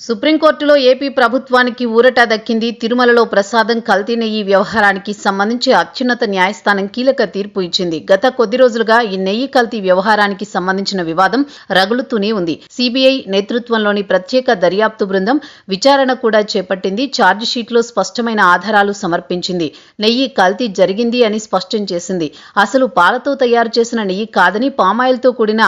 సుప్రీంకోర్టులో ఏపీ ప్రభుత్వానికి ఊరట దక్కింది. తిరుమలలో ప్రసాదం కల్తీ నెయ్యి వ్యవహారానికి సంబంధించి అత్యున్నత న్యాయస్థానం కీలక తీర్పు ఇచ్చింది. గత కొద్ది రోజులుగా ఈ నెయ్యి కల్తీ వ్యవహారానికి సంబంధించిన వివాదం రగులుతూనే ఉంది. సిబిఐ నేతృత్వంలోని ప్రత్యేక దర్యాప్తు బృందం విచారణ కూడా చేపట్టింది. ఛార్జిషీట్లో స్పష్టమైన ఆధారాలు సమర్పించింది. నెయ్యి కల్తీ జరిగింది అని స్పష్టం చేసింది. అసలు పాలతో తయారు చేసిన నెయ్యి కాదని పామాయిల్తో కూడిన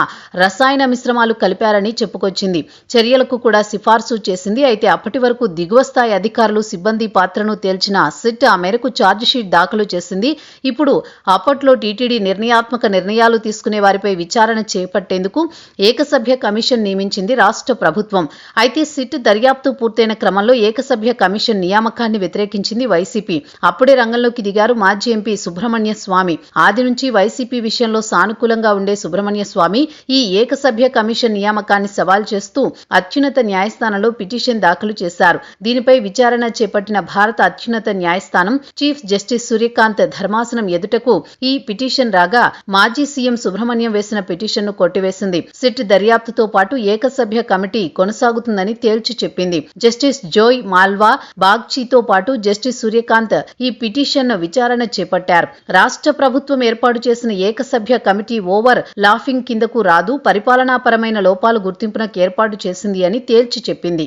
రసాయన మిశ్రమాలు కలిపారని చెప్పుకొచ్చింది. చర్యలకు కూడా సిఫార్సు చేసింది. అయితే అప్పటి వరకు దిగువ స్థాయి అధికారులు సిబ్బంది పాత్రను తేల్చిన సిట్ ఆ మేరకు ఛార్జిషీట్ దాఖలు చేసింది. ఇప్పుడు అప్పట్లో టీటీడీ నిర్ణయాత్మక నిర్ణయాలు తీసుకునే వారిపై విచారణ చేపట్టేందుకు ఏకసభ్య కమిషన్ నియమించింది రాష్ట్ర ప్రభుత్వం. అయితే సిట్ దర్యాప్తు పూర్తయిన క్రమంలో ఏకసభ్య కమిషన్ నియామకాన్ని వ్యతిరేకించింది వైసీపీ. అప్పుడే రంగంలోకి దిగారు మాజీ ఎంపీ సుబ్రహ్మణ్య స్వామి. ఆది నుంచి వైసీపీ విషయంలో సానుకూలంగా ఉండే సుబ్రహ్మణ్య స్వామి ఈ ఏకసభ్య కమిషన్ నియామకాన్ని సవాల్ చేస్తూ అత్యున్నత న్యాయస్థానంలో పిటిషన్ దాఖలు చేశారు. దీనిపై విచారణ చేపట్టిన భారత అత్యున్నత న్యాయస్థానం చీఫ్ జస్టిస్ సూర్యకాంత్ ధర్మాసనం ఎదుటకు ఈ పిటిషన్ రాగా మాజీ సీఎం సుబ్రహ్మణ్యం వేసిన పిటిషన్ను కొట్టివేసింది. సిట్ దర్యాప్తుతో పాటు ఏకసభ్య కమిటీ కొనసాగుతుందని తేల్చి చెప్పింది. జస్టిస్ జోయ్ మాల్వా బాగ్చీతో పాటు జస్టిస్ సూర్యకాంత్ ఈ పిటిషన్ను విచారణ చేపట్టారు. రాష్ట్ర ప్రభుత్వం ఏర్పాటు చేసిన ఏకసభ్య కమిటీ ఓవర్ లాఫింగ్ కిందకు రాదు, పరిపాలనాపరమైన లోపాలు గుర్తింపునకు ఏర్పాటు చేసింది అని తేల్చి చెప్పింది.